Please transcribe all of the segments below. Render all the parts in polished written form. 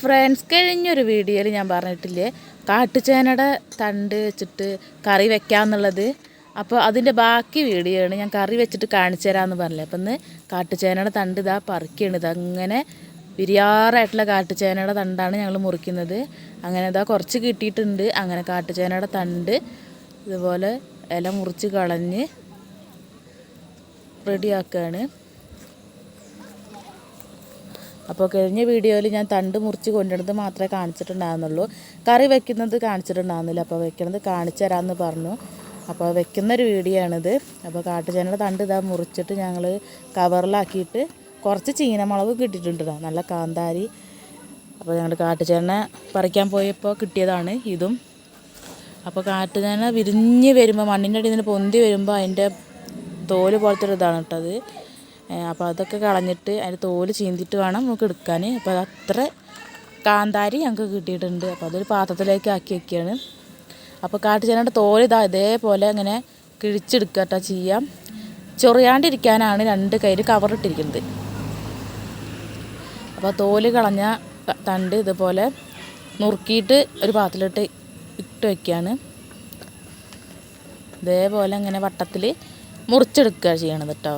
Friends, കഴിഞ്ഞൊരു വീഡിയോയിൽ ഞാൻ പറഞ്ഞിട്ടില്ലേ കാട്ടുചേനയുടെ തണ്ട് വെച്ചിട്ട് കറി വെക്കാമെന്നുള്ളത്. അപ്പോൾ അതിൻ്റെ ബാക്കി വീഡിയോ ആണ് ഞാൻ കറി വെച്ചിട്ട് കാണിച്ചു തരാമെന്ന് പറഞ്ഞില്ലേ. അപ്പം ഇന്ന് കാട്ടുചേനയുടെ തണ്ട് ഇതാ പറിക്കുകയാണ്. ഇതങ്ങനെ വിരിയാറായിട്ടുള്ള കാട്ടുചേനയുടെ തണ്ടാണ് ഞങ്ങൾ മുറിക്കുന്നത്. അങ്ങനെ ഇതാ കുറച്ച് കിട്ടിയിട്ടുണ്ട്. അങ്ങനെ കാട്ടുചേനയുടെ തണ്ട് ഇതുപോലെ ഇല മുറിച്ച് കളഞ്ഞ് റെഡിയാക്കുകയാണ്. അപ്പോൾ കഴിഞ്ഞ വീഡിയോയിൽ ഞാൻ തണ്ട് മുറിച്ച് കൊണ്ടുവരുന്നത് മാത്രമേ കാണിച്ചിട്ടുണ്ടാകുന്നുള്ളൂ, കറി വെക്കുന്നത് കാണിച്ചിട്ടുണ്ടാകുന്നില്ല. അപ്പോൾ വെക്കുന്നത് കാണിച്ചു തരാമെന്ന് പറഞ്ഞു. അപ്പോൾ വെക്കുന്നൊരു വീഡിയോ ആണിത്. അപ്പോൾ കാട്ടുചേനയുടെ തണ്ട് ഇതാ മുറിച്ചിട്ട് ഞങ്ങൾ കവറിലാക്കിയിട്ട് കുറച്ച് ചീനമുളക് കിട്ടിയിട്ടുണ്ട്, നല്ല കാന്താരി. അപ്പോൾ ഞങ്ങൾ കാട്ടുചേന പറിക്കാൻ പോയപ്പോൾ കിട്ടിയതാണ് ഇതും. അപ്പോൾ കാട്ടുചേന വിരിഞ്ഞ് വരുമ്പോൾ മണ്ണിൻ്റെ അടിയിൽ നിന്ന് പൊന്തി വരുമ്പോൾ അതിൻ്റെ തോല് പോലത്തെ ഒരു ഇതാണ് കേട്ടത്. അപ്പോൾ അതൊക്കെ കളഞ്ഞിട്ട് അതിൻ്റെ തോല് ചീന്തിയിട്ട് വേണം നമുക്ക് എടുക്കാൻ. അപ്പോൾ അത് അത്ര കാന്താരി ഞങ്ങൾക്ക് കിട്ടിയിട്ടുണ്ട്. അപ്പോൾ അതൊരു പാത്രത്തിലേക്ക് ആക്കി വയ്ക്കുകയാണ്. അപ്പോൾ കാട്ടുചേനയുടെ തോല് ഇതേപോലെ ഇങ്ങനെ കിഴിച്ചെടുക്കുക കേട്ടോ ചെയ്യാം. ചൊറിയാണ്ടിരിക്കാനാണ് 2 കയ്യിൽ കവറിട്ടിരിക്കുന്നത്. അപ്പോൾ തോല് കളഞ്ഞ തണ്ട് ഇതുപോലെ നുറുക്കിയിട്ട് ഒരു പാത്രത്തിലിട്ട് ഇട്ട് വയ്ക്കുകയാണ്. ഇതേപോലെ ഇങ്ങനെ വട്ടത്തിൽ മുറിച്ചെടുക്കുക ചെയ്യണത് കേട്ടോ.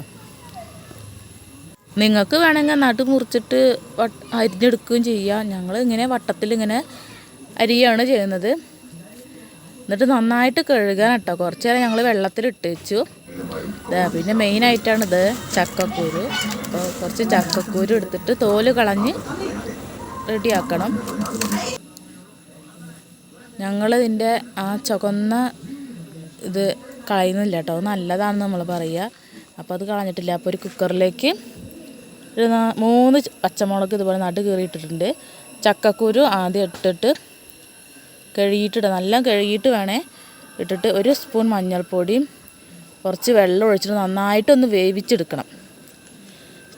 നിങ്ങൾക്ക് വേണമെങ്കിൽ നടു മുറിച്ചിട്ട് അരിഞ്ഞെടുക്കുകയും ചെയ്യാം. ഞങ്ങൾ ഇങ്ങനെ വട്ടത്തിൽ ഇങ്ങനെ അരിയാണ് ചെയ്യുന്നത്. എന്നിട്ട് നന്നായിട്ട് കഴുകാൻ കേട്ടോ. കുറച്ച് നേരം ഞങ്ങൾ വെള്ളത്തിലിട്ട് വെച്ചു. പിന്നെ മെയിനായിട്ടാണിത് ചക്കക്കുരു. അപ്പോൾ കുറച്ച് ചക്കക്കുരു എടുത്തിട്ട് തോല് കളഞ്ഞ് റെഡിയാക്കണം. ഞങ്ങളിതിൻ്റെ ആ ചുവന്ന ഇത് കളയുന്നില്ല കേട്ടോ, നല്ലതാണെന്ന് നമ്മൾ പറയുക. അപ്പോൾ അത് കളഞ്ഞിട്ടില്ല. അപ്പോൾ ഒരു കുക്കറിലേക്ക് ഒരു 3 പച്ചമുളക് ഇതുപോലെ നടു കീറിയിട്ടിട്ടുണ്ട്. ചക്കക്കുരു ആദ്യം ഇട്ടിട്ട് കഴുകിയിട്ടിട്ട് നല്ല കഴുകിയിട്ട് വേണേ ഇട്ടിട്ട് 1 സ്പൂൺ മഞ്ഞൾപ്പൊടിയും കുറച്ച് വെള്ളം ഒഴിച്ചിട്ട് നന്നായിട്ടൊന്ന് വേവിച്ചെടുക്കണം.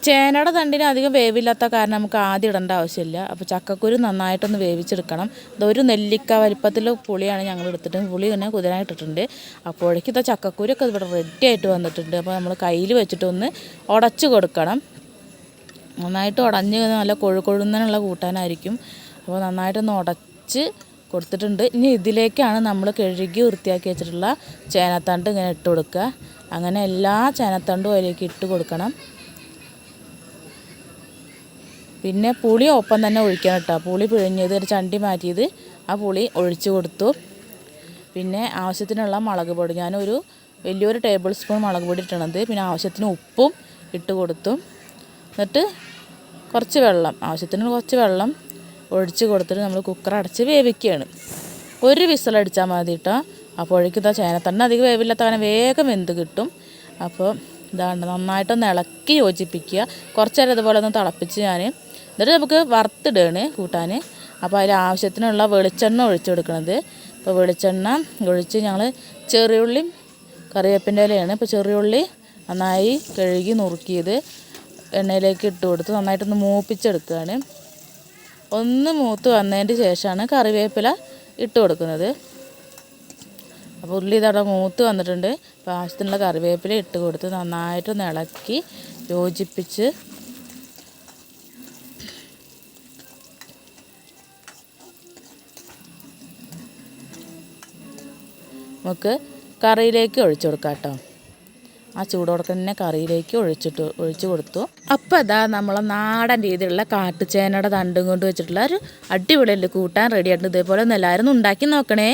ചേനയുടെ തണ്ടിന് അധികം വേവില്ലാത്ത കാരണം നമുക്ക് ആദ്യം ഇടേണ്ട ആവശ്യമില്ല. അപ്പോൾ ചക്കക്കുരു നന്നായിട്ടൊന്ന് വേവിച്ചെടുക്കണം. ഇതൊരു നെല്ലിക്ക വലിപ്പത്തിൽ പുളിയാണ് ഞങ്ങൾ എടുത്തിട്ട്, പുളി തന്നെ കുതിരായിട്ടിട്ടുണ്ട്. അപ്പോഴേക്കും ഇത് ചക്കക്കുരൊക്കെ ഇവിടെ റെഡി ആയിട്ട് വന്നിട്ടുണ്ട്. അപ്പോൾ നമ്മൾ കയ്യിൽ വെച്ചിട്ടൊന്ന് ഉടച്ച് കൊടുക്കണം. നന്നായിട്ട് ഉടഞ്ഞ് നല്ല കൊഴുകൊഴുന്നതിനുള്ള കൂട്ടാനായിരിക്കും. അപ്പോൾ നന്നായിട്ടൊന്ന് ഉടച്ച് കൊടുത്തിട്ടുണ്ട്. ഇനി ഇതിലേക്കാണ് നമ്മൾ കഴുകി വൃത്തിയാക്കി വെച്ചിട്ടുള്ള ചേനത്തണ്ട് ഇങ്ങനെ ഇട്ട് കൊടുക്കുക. അങ്ങനെ എല്ലാ ചേനത്തണ്ടും അതിലേക്ക് ഇട്ട് കൊടുക്കണം. പിന്നെ പുളി ഒപ്പം തന്നെ ഒഴിക്കണം കേട്ടോ. പുളി പിഴിഞ്ഞത് ഒരു ചണ്ടി മാറ്റിയത് ആ പുളി ഒഴിച്ച് കൊടുത്തു. പിന്നെ ആവശ്യത്തിനുള്ള മുളക് പൊടി, ഞാനൊരു വലിയൊരു ടേബിൾ സ്പൂൺ മുളക് പൊടി ഇട്ടണത്. പിന്നെ ആവശ്യത്തിന് ഉപ്പും ഇട്ട് കൊടുത്തു. എന്നിട്ട് കുറച്ച് വെള്ളം, ആവശ്യത്തിന് കുറച്ച് വെള്ളം ഒഴിച്ച് കൊടുത്തിട്ട് നമ്മൾ കുക്കർ അടച്ച് വേവിക്കുകയാണ്. 1 വിസിലടിച്ചാൽ മതി കേട്ടോ. അപ്പോഴേക്കും ചേനത്തണ്ട് അധികം വേവില്ലാത്ത കാരണം വേഗം വെന്ത് കിട്ടും. അപ്പോൾ ഇതാണ്ട് നന്നായിട്ടൊന്ന് ഇളക്കി യോജിപ്പിക്കുക. കുറച്ച് നേരം ഇതുപോലെ ഒന്ന് തിളപ്പിച്ച് എന്നിട്ട് നമുക്ക് വറുത്തിടുകയാണ് കൂട്ടാൻ. അപ്പോൾ അതിൽ ആവശ്യത്തിനുള്ള വെളിച്ചെണ്ണ ഒഴിച്ച് കൊടുക്കണത്. അപ്പോൾ വെളിച്ചെണ്ണ ഒഴിച്ച് ഞങ്ങൾ ചെറിയുള്ളിയും കറിവേപ്പിൻ്റെ ഇലയാണ്. ഇപ്പോൾ ചെറിയുള്ളി നന്നായി കഴുകി നുറുക്കിയത് എണ്ണയിലേക്ക് ഇട്ട് കൊടുത്ത് നന്നായിട്ടൊന്ന് മൂപ്പിച്ചെടുക്കുകയാണ്. ഒന്ന് മൂത്ത് വന്നതിന് ശേഷമാണ് കറിവേപ്പില ഇട്ട് കൊടുക്കുന്നത്. അപ്പോൾ ഉള്ളി ഇതവിടെ മൂത്ത് വന്നിട്ടുണ്ട്. അപ്പോൾ ആവശ്യത്തിനുള്ള കറിവേപ്പില ഇട്ട് കൊടുത്ത് നന്നായിട്ടൊന്ന് ഇളക്കി യോജിപ്പിച്ച് നമുക്ക് കറിയിലേക്ക് ഒഴിച്ചു കൊടുക്കാം കേട്ടോ. ആ ചൂടോടെ തന്നെ കറിയിലേക്ക് ഒഴിച്ച് കൊടുത്തു. അപ്പോൾ അതാ നമ്മളെ നാടൻ രീതിയിലുള്ള കാട്ടുചേനയുടെ തണ്ടും കൊണ്ട് വെച്ചിട്ടുള്ള ഒരു അടിപൊളിയല്ലേ കൂട്ടാൻ റെഡി ആയിട്ടുണ്ട്. ഇതേപോലെ ഒന്ന് എല്ലാവരും ഉണ്ടാക്കി നോക്കണേ.